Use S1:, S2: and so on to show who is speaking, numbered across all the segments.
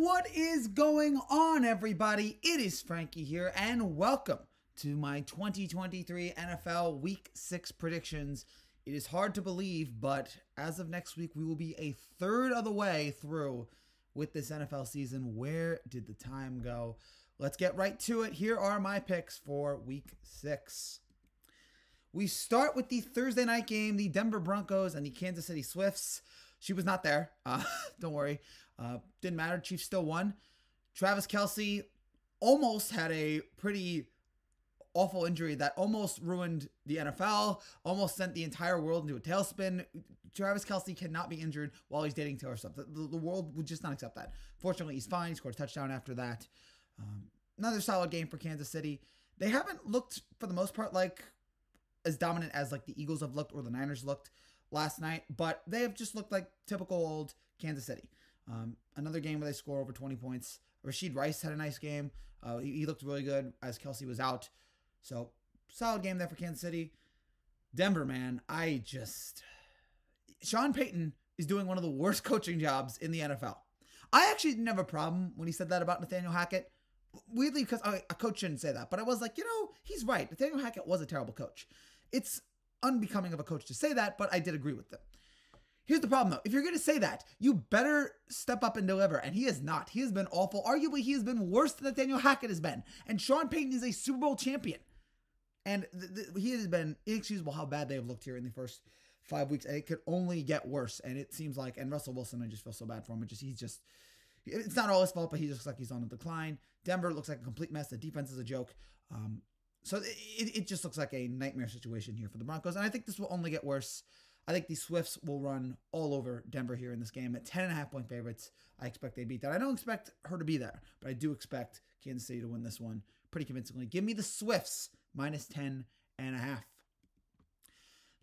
S1: What is going on, everybody? It is Frankie here, and welcome to my 2023 NFL Week 6 predictions. It is hard to believe, but as of next week, we will be a third of the way through with this NFL season. Where did the time go? Let's get right to it. Here are my picks for Week 6. We start with the Thursday night game, the Denver Broncos and the Kansas City Swifts. She was not there. Don't worry. Didn't matter. Chiefs still won. Travis Kelce almost had a pretty awful injury that almost ruined the NFL, almost sent the entire world into a tailspin. Travis Kelce cannot be injured while he's dating Taylor Swift. The world would just not accept that. Fortunately, he's fine. He scored a touchdown after that. Another solid game for Kansas City. They haven't looked, for the most part, like as dominant as like the Eagles have looked or the Niners looked last night, but they have just looked like typical old Kansas City. Another game where they score over 20 points. Rashid Rice had a nice game. He looked really good as Kelce was out. So, solid game there for Kansas City. Denver, man, Sean Payton is doing one of the worst coaching jobs in the NFL. I actually didn't have a problem when he said that about Nathaniel Hackett. Weirdly, because a coach shouldn't say that. But I was like, he's right. Nathaniel Hackett was a terrible coach. It's unbecoming of a coach to say that, but I did agree with them. Here's the problem, though. If you're going to say that, you better step up and deliver. And he has not. He has been awful. Arguably, he has been worse than Nathaniel Hackett has been. And Sean Payton is a Super Bowl champion. And he has been inexcusable how bad they have looked here in the first 5 weeks. And it could only get worse. And it seems like, and Russell Wilson, I just feel so bad for him. It's not all his fault, but he looks like he's on a decline. Denver looks like a complete mess. The defense is a joke. So it just looks like a nightmare situation here for the Broncos. And I think this will only get worse. I think the Swifts will run all over Denver here in this game at 10.5-point favorites. I expect they beat that. I don't expect her to be there, but I do expect Kansas City to win this one pretty convincingly. Give me the Swifts minus 10.5.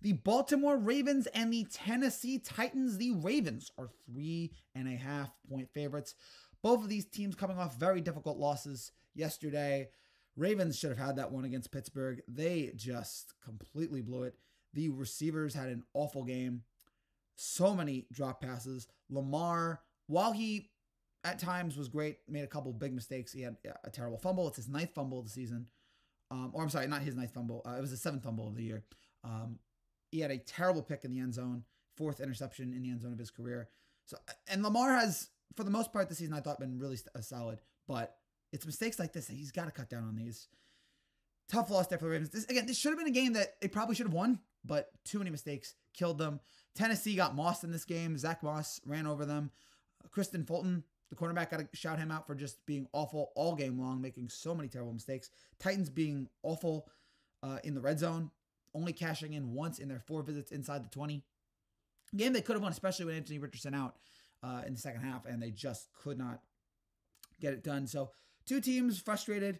S1: The Baltimore Ravens and the Tennessee Titans. The Ravens are 3.5-point favorites. Both of these teams coming off very difficult losses yesterday. Ravens should have had that one against Pittsburgh. They just completely blew it. The receivers had an awful game. So many drop passes. Lamar, while he at times was great, made a couple big mistakes. He had a terrible fumble. It's his 9th fumble of the season. Or I'm sorry, not his 9th fumble. It was his 7th fumble of the year. He had a terrible pick in the end zone. 4th interception in the end zone of his career. And Lamar has, for the most part this season, I thought been really solid. But it's mistakes like this that he's got to cut down on these. Tough loss there for the Ravens. This should have been a game that they probably should have won, but too many mistakes killed them. Tennessee got mossed in this game. Zach Moss ran over them. Kristen Fulton, the cornerback, got to shout him out for just being awful all game long, making so many terrible mistakes. Titans being awful in the red zone, only cashing in once in their 4 visits inside the 20. Game they could have won, especially with Anthony Richardson out in the second half, and they just could not get it done. So 2 teams frustrated,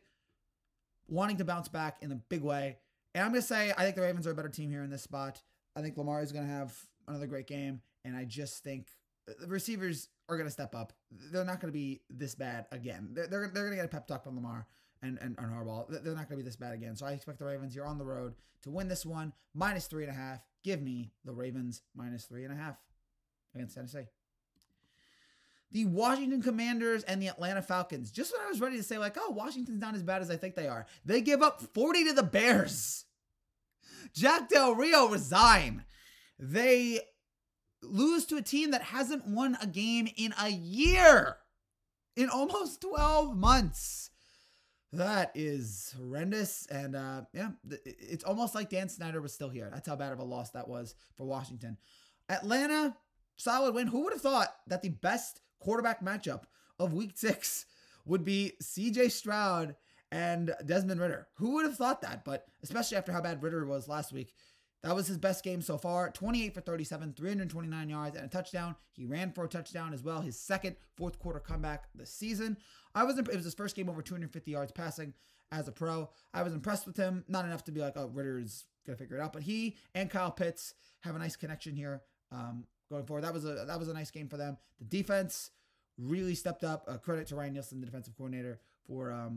S1: wanting to bounce back in a big way. And I'm going to say I think the Ravens are a better team here in this spot. I think Lamar is going to have another great game. And I just think the receivers are going to step up. They're not going to be this bad again. They're going to get a pep talk from Lamar and Harbaugh. They're not going to be this bad again. So I expect the Ravens, you're on the road to win this one. Minus 3.5. Give me the Ravens minus 3.5 against Tennessee. The Washington Commanders and the Atlanta Falcons. Just when I was ready to say, like, oh, Washington's not as bad as I think they are, they give up 40 to the Bears. Jack Del Rio resign. They lose to a team that hasn't won a game in a year. In almost 12 months. That is horrendous. And, it's almost like Dan Snyder was still here. That's how bad of a loss that was for Washington. Atlanta, solid win. Who would have thought that the best quarterback matchup of Week 6 would be CJ Stroud and Desmond Ridder? Who would have thought that? But especially after how bad Ridder was last week, that was his best game so far. 28 for 37, 329 yards and a touchdown. He ran for a touchdown as well. His second fourth quarter comeback this season. It was his first game over 250 yards passing as a pro. I was impressed with him. Not enough to be like, oh, Ridder is going to figure it out. But he and Kyle Pitts have a nice connection here. Going forward, that was a nice game for them. The defense really stepped up. Credit to Ryan Nielsen, the defensive coordinator, for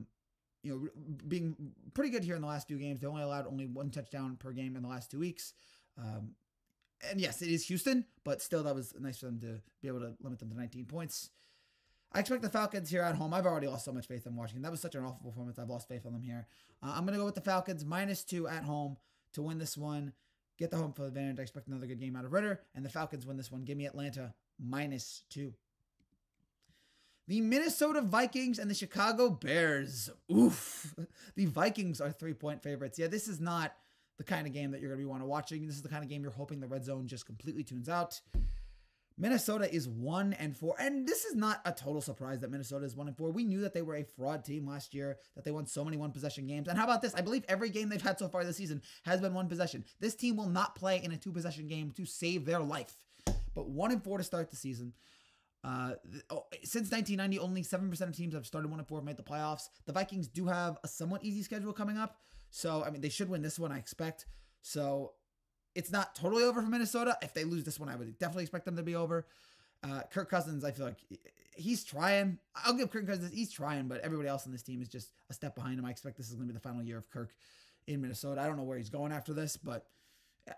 S1: being pretty good here in the last few games. They only allowed 1 touchdown per game in the last 2 weeks. And yes, it is Houston, but still that was nice for them to be able to limit them to 19 points. I expect the Falcons here at home. I've already lost so much faith in Washington. That was such an awful performance. I've lost faith in them here. I'm going to go with the Falcons -2 at home to win this one. Get the home field advantage. I expect another good game out of Ritter. And the Falcons win this one. Give me Atlanta -2. The Minnesota Vikings and the Chicago Bears. Oof. The Vikings are 3-point favorites. Yeah, this is not the kind of game that you're going to be watching. This is the kind of game you're hoping the red zone just completely tunes out. Minnesota is 1-4, and this is not a total surprise that Minnesota is 1-4. We knew that they were a fraud team last year, that they won so many one-possession games. And how about this? I believe every game they've had so far this season has been one possession. This team will not play in a two-possession game to save their life. But 1-4 to start the season. Since 1990, only 7% of teams have started 1-4 have made the playoffs. The Vikings do have a somewhat easy schedule coming up. So, I mean, they should win this one, I expect. So, it's not totally over for Minnesota. If they lose this one, I would definitely expect them to be over. Kirk Cousins, I feel like he's trying. I'll give Kirk Cousins, he's trying, but everybody else on this team is just a step behind him. I expect this is going to be the final year of Kirk in Minnesota. I don't know where he's going after this, but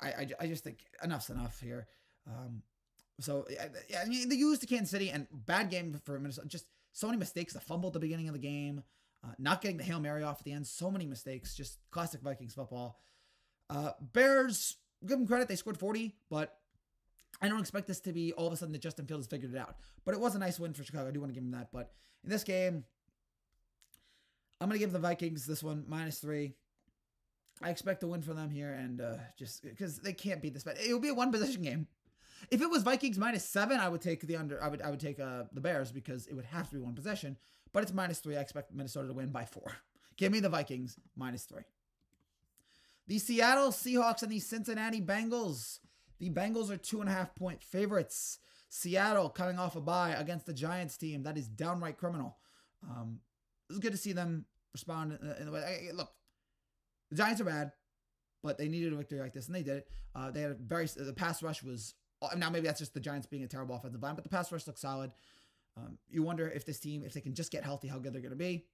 S1: I just think enough's enough here. I mean, they used to Kansas City, and bad game for Minnesota. Just so many mistakes. The fumble at the beginning of the game, not getting the Hail Mary off at the end. So many mistakes. Just classic Vikings football. Bears, give them credit. They scored 40, but I don't expect this to be all of a sudden that Justin Fields figured it out. But it was a nice win for Chicago. I do want to give them that. But in this game, I'm going to give the Vikings this one -3. I expect a win for them here, and just because they can't beat this. But it will be a one-possession game. If it was Vikings -7, I would take the under. I would take the Bears because it would have to be one possession. But it's -3. I expect Minnesota to win by 4. Give me the Vikings -3. The Seattle Seahawks and the Cincinnati Bengals. The Bengals are 2.5-point favorites. Seattle coming off a bye against the Giants team. That is downright criminal. It was good to see them respond in the way. Look, the Giants are bad, but they needed a victory like this, and they did it. They had the pass rush was. Now, maybe that's just the Giants being a terrible offensive line, but the pass rush looks solid. You wonder if this team, if they can just get healthy, how good they're going to be.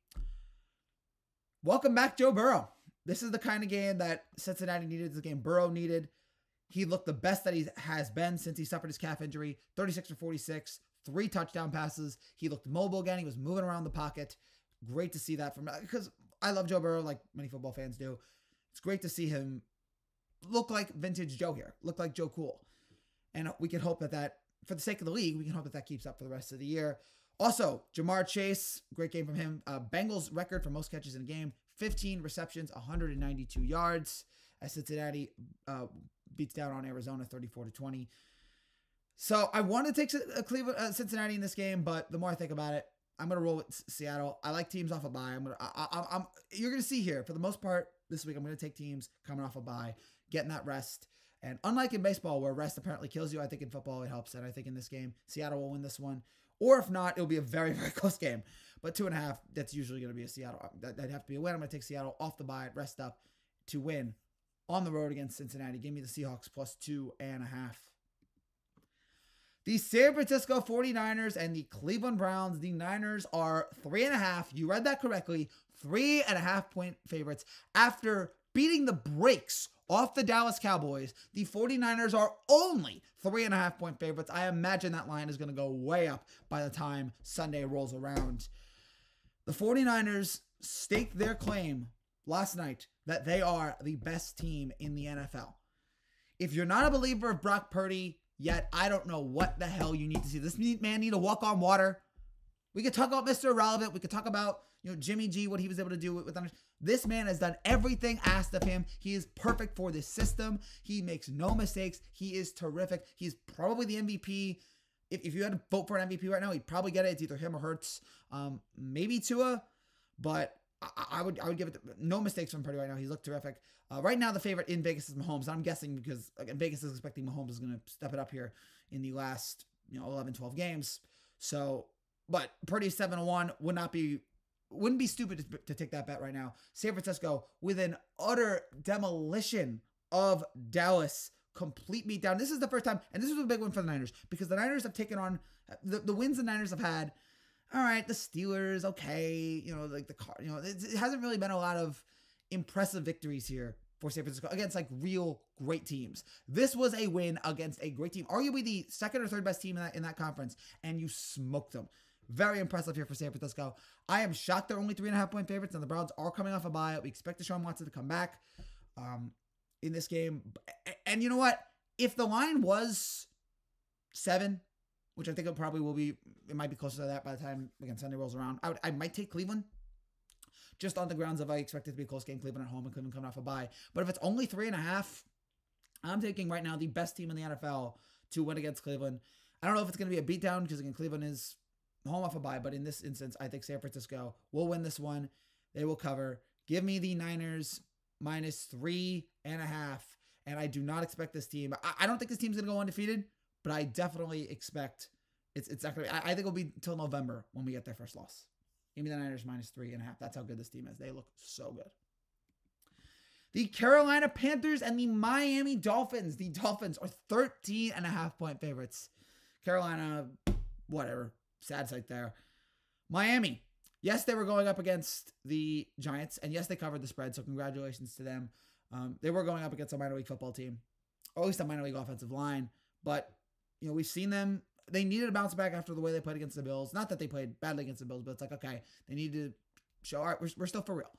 S1: Welcome back, Joe Burrow. This is the kind of game that Cincinnati needed. This game Burrow needed. He looked the best that he has been since he suffered his calf injury. 36 for 46, 3 touchdown passes. He looked mobile again. He was moving around the pocket. Great to see that from, because I love Joe Burrow like many football fans do. It's great to see him look like vintage Joe here. Look like Joe Cool. And we can hope that for the sake of the league, we can hope that keeps up for the rest of the year. Also, Jamar Chase, great game from him. Bengals record for most catches in a game, 15 receptions, 192 yards. As Cincinnati beats down on Arizona 34-20. So I want to take Cincinnati in this game, but the more I think about it, I'm going to roll with Seattle. I like teams off a bye. You're going to see here, for the most part this week, I'm going to take teams coming off a bye, getting that rest. And unlike in baseball, where rest apparently kills you, I think in football it helps. And I think in this game, Seattle will win this one. Or if not, it'll be a very, very close game. But 2.5, that's usually going to be a Seattle. That'd have to be a win. I'm going to take Seattle off the bye, rest up, to win on the road against Cincinnati. Give me the Seahawks +2.5. The San Francisco 49ers and the Cleveland Browns. The Niners are 3.5. You read that correctly. 3.5-point favorites after beating the brakes off the Dallas Cowboys. The 49ers are only 3.5-point favorites. I imagine that line is going to go way up by the time Sunday rolls around. The 49ers staked their claim last night that they are the best team in the NFL. If you're not a believer of Brock Purdy yet, I don't know what the hell you need to see. This man need to walk on water. We could talk about Mr. Irrelevant. We could talk about, Jimmy G, what he was able to do with this man has done everything asked of him. He is perfect for this system. He makes no mistakes. He is terrific. He's probably the MVP. If you had to vote for an MVP right now, he'd probably get it. It's either him or Hurts. Maybe Tua, but I would give it no mistakes from Purdy right now. He's looked terrific. Right now, the favorite in Vegas is Mahomes. I'm guessing because Vegas is expecting Mahomes is going to step it up here in the last 11, 12 games. So, but Purdy 7-1 wouldn't be stupid to take that bet right now. San Francisco with an utter demolition of Dallas. Complete beatdown. This is the first time, and this was a big one for the Niners because the Niners have taken on the wins the Niners have had. All right, the Steelers, okay, it hasn't really been a lot of impressive victories here for San Francisco against real great teams. This was a win against a great team, arguably the second or third best team in that conference, and you smoked them. Very impressive here for San Francisco. I am shocked they're only 3.5-point favorites, and the Browns are coming off a bye. We expect Deshaun Watson to come back in this game. And you know what? If the line was 7, which I think it probably will be, it might be closer to that by the time again Sunday rolls around, I might take Cleveland. Just on the grounds of I expect it to be a close game, Cleveland at home, and Cleveland coming off a bye. But if it's only 3.5, I'm taking right now the best team in the NFL to win against Cleveland. I don't know if it's going to be a beatdown because, again, Cleveland is home off a bye. But in this instance, I think San Francisco will win this one. They will cover. Give me the Niners minus 3.5. And I do not expect this team. I don't think this team's going to go undefeated, but I definitely expect it's not going to be. I think it'll be until November when we get their first loss. Give me the Niners minus 3.5. That's how good this team is. They look so good. The Carolina Panthers and the Miami Dolphins. The Dolphins are 13.5-point favorites. Carolina, whatever. Sad sight there. Miami. Yes, they were going up against the Giants. And yes, they covered the spread. So congratulations to them. They were going up against a minor league football team. Or at least a minor league offensive line. But, you know, we've seen them. They needed to bounce back after the way they played against the Bills. Not that they played badly against the Bills, but it's like, okay, they need to show, all right, we're still for real.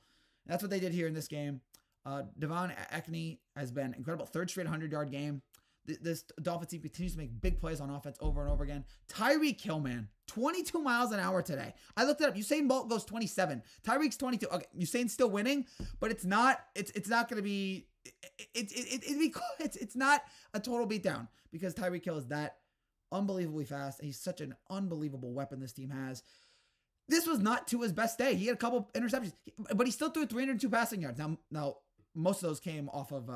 S1: And that's what they did here in this game. Devon Achane has been incredible. Third straight 100-yard game. This Dolphins team continues to make big plays on offense over and over again. Tyreek Hill, man, 22 miles an hour today. I looked it up. Usain Bolt goes 27. Tyreek's 22. Okay, Usain's still winning, but it's not going to be. It's not a total beatdown because Tyreek Hill is that unbelievably fast. He's such an unbelievable weapon this team has. This was not Tua's best day. He had a couple interceptions, but he still threw 302 passing yards. Now most of those came off of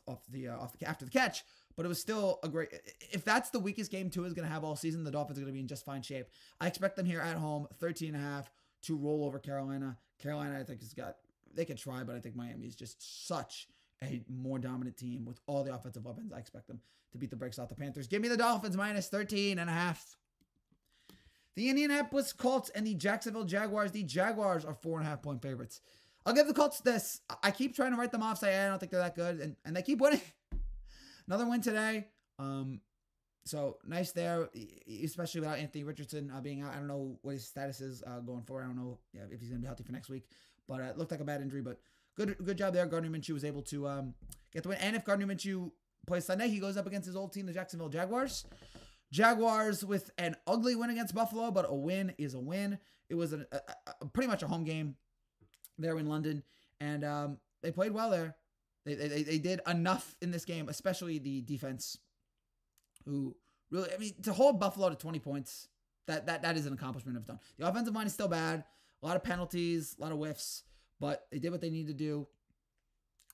S1: after the catch, but it was still a great. If that's the weakest game Tua is going to have all season, the Dolphins are going to be in just fine shape. I expect them here at home, 13.5 to roll over Carolina. Carolina, I think they could try, but I think Miami is just such a more dominant team with all the offensive weapons. I expect them to beat the brakes off the Panthers. Give me the Dolphins minus 13.5. The Indianapolis Colts and the Jacksonville Jaguars. The Jaguars are 4.5-point favorites. I'll give the Colts this. I keep trying to write them off, say I don't think they're that good, and they keep winning. Another win today. So nice there, especially without Anthony Richardson being out. I don't know what his status is going forward. I don't know if he's going to be healthy for next week, but it looked like a bad injury. But good job there. Gardner Minshew was able to get the win. And if Gardner Minshew plays Sunday, he goes up against his old team, the Jacksonville Jaguars. Jaguars with an ugly win against Buffalo, but a win is a win. It was pretty much a home game there in London, and they played well there. They did enough in this game, especially the defense, who really, I mean, to hold Buffalo to 20 points, that is an accomplishment of done. The offensive line is still bad, a lot of penalties, a lot of whiffs, but they did what they needed to do.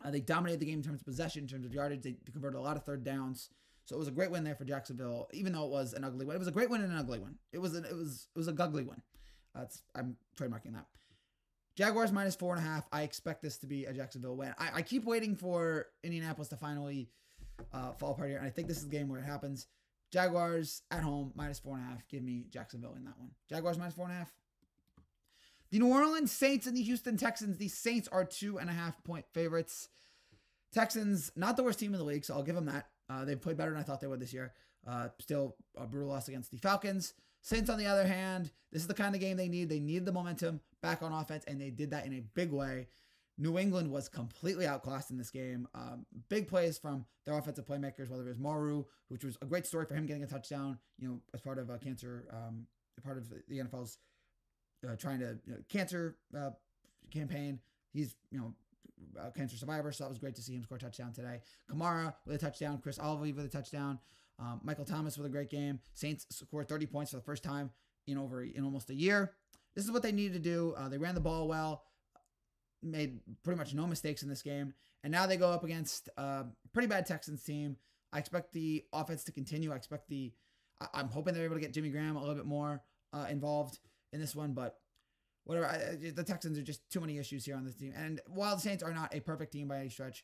S1: They dominated the game in terms of possession, in terms of yardage. They converted a lot of third downs. So it was a great win there for Jacksonville, even though it was an ugly win. It was a great win and an ugly win. It was a guggly win. I'm trademarking that. Jaguars minus 4.5. I expect this to be a Jacksonville win. I keep waiting for Indianapolis to finally fall apart here, and I think this is the game where it happens. Jaguars at home minus 4.5. Give me Jacksonville in that one. Jaguars minus 4.5. The New Orleans Saints and the Houston Texans. The Saints are 2.5-point favorites. Texans, not the worst team in the league, so I'll give them that. They've played better than I thought they would this year. Still a brutal loss against the Falcons. Saints, on the other hand, this is the kind of game they need. They need the momentum back on offense, and they did that in a big way. New England was completely outclassed in this game. Big plays from their offensive playmakers, whether it was Maru, which was a great story for him getting a touchdown, as part of cancer, part of the NFL's trying to cancer campaign. He's a cancer survivor, so that was great to see him score a touchdown today. Kamara with a touchdown, Chris Olave with a touchdown, Michael Thomas with a great game. Saints scored 30 points for the first time in almost a year. This is what they needed to do. They ran the ball well, made pretty much no mistakes in this game, and now they go up against a pretty bad Texans team. I expect the offense to continue. I'm hoping they're able to get Jimmy Graham a little bit more involved in this one, but whatever. The Texans are just too many issues here on this team. And while the Saints are not a perfect team by any stretch,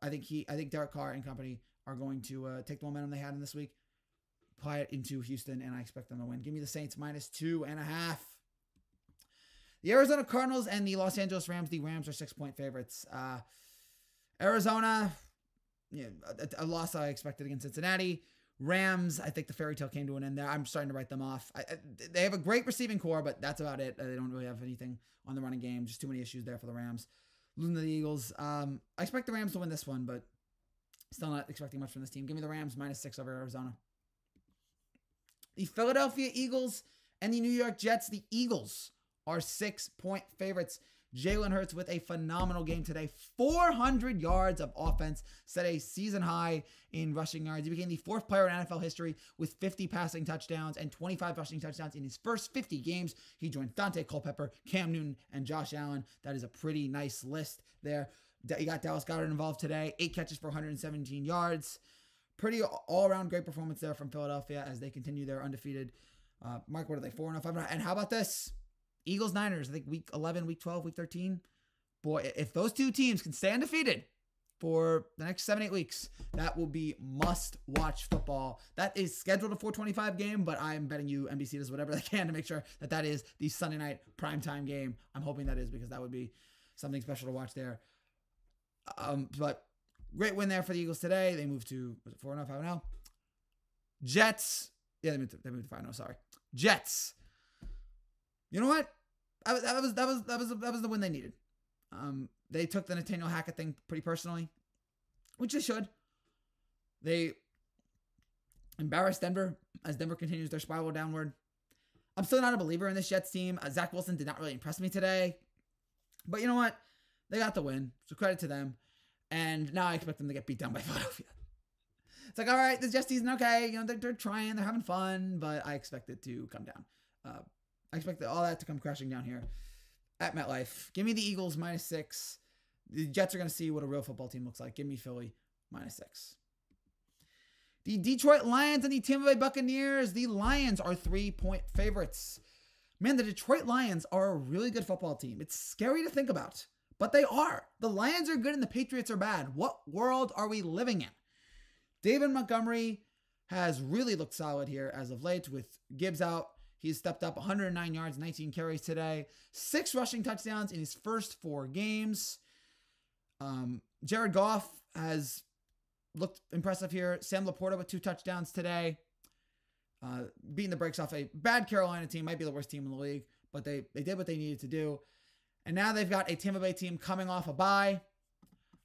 S1: I think Derek Carr and company are going to take the momentum they had in this week, apply it into Houston, and I expect them to win. Give me the Saints minus 2.5. The Arizona Cardinals and the Los Angeles Rams. The Rams are 6-point favorites. Arizona, a loss I expected against Cincinnati. Rams, I think the fairy tale came to an end there. I'm starting to write them off. They have a great receiving core, but that's about it. They don't really have anything on the running game. Just too many issues there for the Rams. Losing to the Eagles. I expect the Rams to win this one, but still not expecting much from this team. Give me the Rams -6 over Arizona. The Philadelphia Eagles and the New York Jets. The Eagles are 6-point favorites. Jalen Hurts with a phenomenal game today. 400 yards of offense, set a season high in rushing yards. He became the 4th player in NFL history with 50 passing touchdowns and 25 rushing touchdowns in his first 50 games. He joined Dante Culpepper, Cam Newton, and Josh Allen. That is a pretty nice list there. You got Dallas Goedert involved today. 8 catches for 117 yards. Pretty all-around great performance there from Philadelphia as they continue their undefeated. Mark, what are they? 4-5. And how about this? Eagles, Niners, I think week 11, week 12, week 13. Boy, if those two teams can stay undefeated for the next 7-8 weeks, that will be must-watch football. That is scheduled a 4:25 game, but I'm betting you NBC does whatever they can to make sure that that is the Sunday night primetime game. I'm hoping that is because that would be something special to watch there. But great win there for the Eagles today. They moved to 4-0, 5-0. Jets. Yeah, they moved to 5-0. Sorry, Jets. You know what? That was the win they needed. They took the Nathaniel Hackett thing pretty personally, which they should. They embarrassed Denver as Denver continues their spiral downward. I'm still not a believer in this Jets team. Zach Wilson did not really impress me today, but you know what? They got the win, so credit to them. And now I expect them to get beat down by Philadelphia. It's like, all right, this Jets season, okay, you know, they're trying, they're having fun, but I expect it to come down. I expect all that to come crashing down here at MetLife. Give me the Eagles -6. The Jets are going to see what a real football team looks like. Give me Philly -6. The Detroit Lions and the Tampa Bay Buccaneers. The Lions are 3-point favorites. Man, the Detroit Lions are a really good football team. It's scary to think about, but they are. The Lions are good and the Patriots are bad. What world are we living in? David Montgomery has really looked solid here as of late with Gibbs out. He's stepped up 109 yards, 19 carries today. 6 rushing touchdowns in his first 4 games. Jared Goff has looked impressive here. Sam Laporta with 2 touchdowns today. Beating the brakes off a bad Carolina team. Might be the worst team in the league. But they did what they needed to do. And now they've got a Tampa Bay team coming off a bye,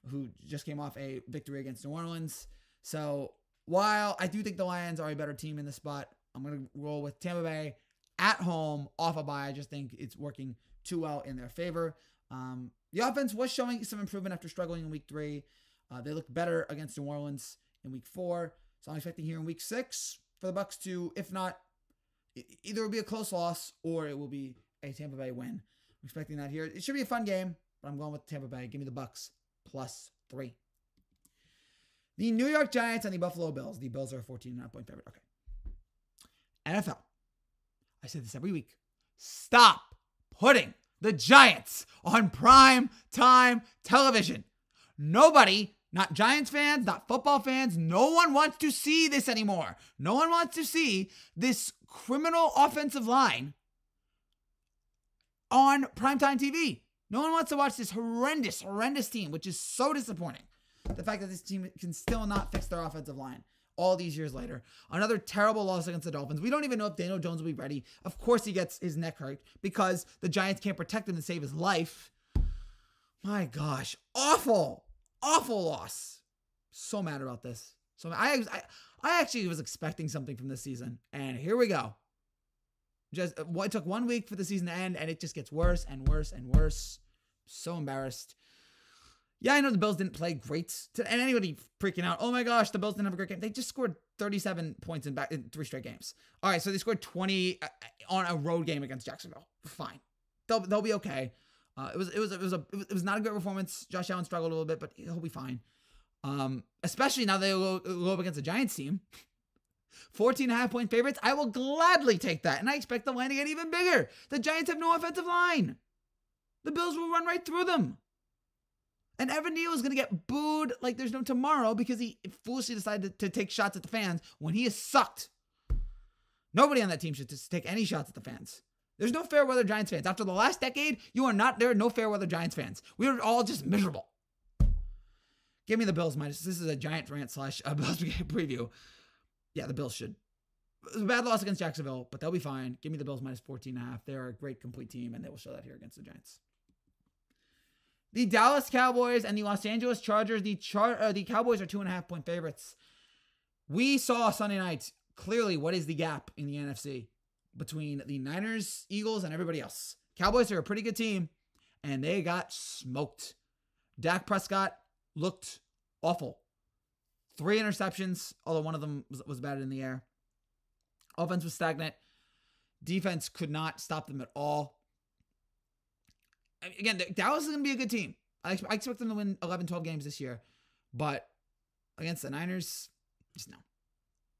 S1: who just came off a victory against New Orleans. So while I do think the Lions are a better team in this spot, I'm going to roll with Tampa Bay at home off a bye. I just think it's working too well in their favor. The offense was showing some improvement after struggling in week 3. They looked better against New Orleans in week 4. So I'm expecting here in week 6 for the Bucs to, if not, either it will be a close loss or it will be a Tampa Bay win. I'm expecting that here. It should be a fun game, but I'm going with Tampa Bay. Give me the Bucs +3. The New York Giants and the Buffalo Bills. The Bills are a 14.5-point favorite. Okay. NFL. I say this every week. Stop putting the Giants on prime time television. Nobody, not Giants fans, not football fans, no one wants to see this anymore. No one wants to see this criminal offensive line on primetime TV. No one wants to watch this horrendous team, which is so disappointing. The fact that this team can still not fix their offensive line all these years later. Another terrible loss against the Dolphins. We don't even know if Daniel Jones will be ready. Of course he gets his neck hurt because the Giants can't protect him to save his life. My gosh. Awful loss. So mad about this. So I actually was expecting something from this season. And here we go. Just it took 1 week for the season to end, and it just gets worse and worse and worse. So embarrassed. Yeah, I know the Bills didn't play great. And anybody freaking out, oh my gosh, the Bills didn't have a great game. They just scored 37 points in 3 straight games. All right, so they scored 20 on a road game against Jacksonville. Fine. They'll be okay. It was not a great performance. Josh Allen struggled a little bit, but he'll be fine. Especially now they'll go up against the Giants team. 14.5-point favorites. I will gladly take that. And I expect the line to get even bigger. The Giants have no offensive line. The Bills will run right through them. And Evan Neal is going to get booed like there's no tomorrow because he foolishly decided to take shots at the fans when he has sucked. Nobody on that team should just take any shots at the fans. There's no fair weather Giants fans. After the last decade, there are no fair weather Giants fans. We are all just miserable. Give me the Bills minus. This is a Giant rant / Bills preview. Yeah, the Bills should. It was a bad loss against Jacksonville, but they'll be fine. Give me the Bills minus 14.5. They're a great complete team, and they will show that here against the Giants. The Dallas Cowboys and the Los Angeles Chargers. The Cowboys are 2.5-point favorites. We saw Sunday night clearly what is the gap in the NFC between the Niners, Eagles, and everybody else. Cowboys are a pretty good team, and they got smoked. Dak Prescott looked awful. 3 interceptions, although one of them was batted in the air. Offense was stagnant. Defense could not stop them at all. Again, Dallas is going to be a good team. I expect them to win 11, 12 games this year. But against the Niners, just no.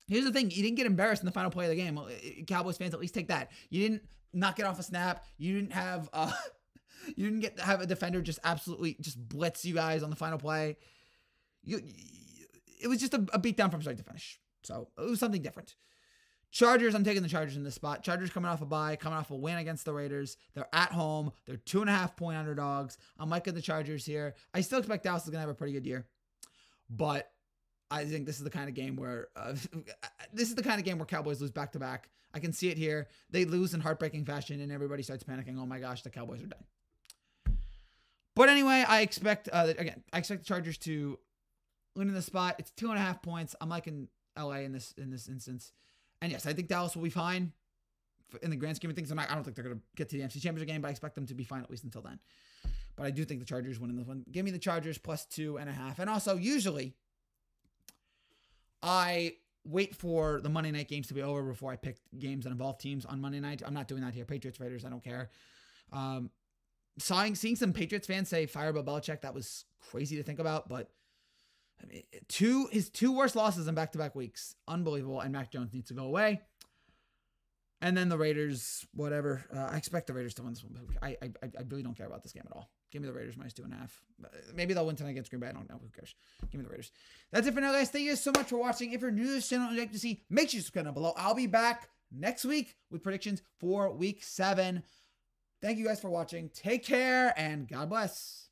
S1: Here's the thing. You didn't get embarrassed in the final play of the game. Cowboys fans, at least take that. You didn't not get off a snap. You didn't have you didn't get to have a defender just absolutely just blitz you guys on the final play. It was just a beatdown from start to finish. So it was something different. Chargers, I'm taking the Chargers in this spot. Chargers coming off a bye, coming off a win against the Raiders. They're at home. They're 2.5-point underdogs. I'm liking the Chargers here. I still expect Dallas is going to have a pretty good year. But I think this is the kind of game where Cowboys lose back-to-back. I can see it here. They lose in heartbreaking fashion, and everybody starts panicking. Oh, my gosh, the Cowboys are done. But anyway, I expect the Chargers to win in the spot. It's 2.5 points. I'm liking LA in this instance. And yes, I think Dallas will be fine in the grand scheme of things. I don't think they're going to get to the NFC Championship game, but I expect them to be fine at least until then. But I do think the Chargers win in this one. Give me the Chargers plus 2.5. And also, usually, I wait for the Monday night games to be over before I pick games that involve teams on Monday night. I'm not doing that here. Patriots, Raiders, I don't care. Seeing some Patriots fans say fire Bill Belichick, that was crazy to think about, but I mean, his 2 worst losses in back-to-back weeks. Unbelievable. And Mac Jones needs to go away. And then the Raiders, whatever. I expect the Raiders to win this one. I really don't care about this game at all. Give me the Raiders minus 2.5. Maybe they'll win tonight against Green Bay. I don't know. Who cares? Give me the Raiders. That's it for now, guys. Thank you so much for watching. If you're new to this channel and you'd like to see, make sure you subscribe down below. I'll be back next week with predictions for Week 7. Thank you guys for watching. Take care and God bless.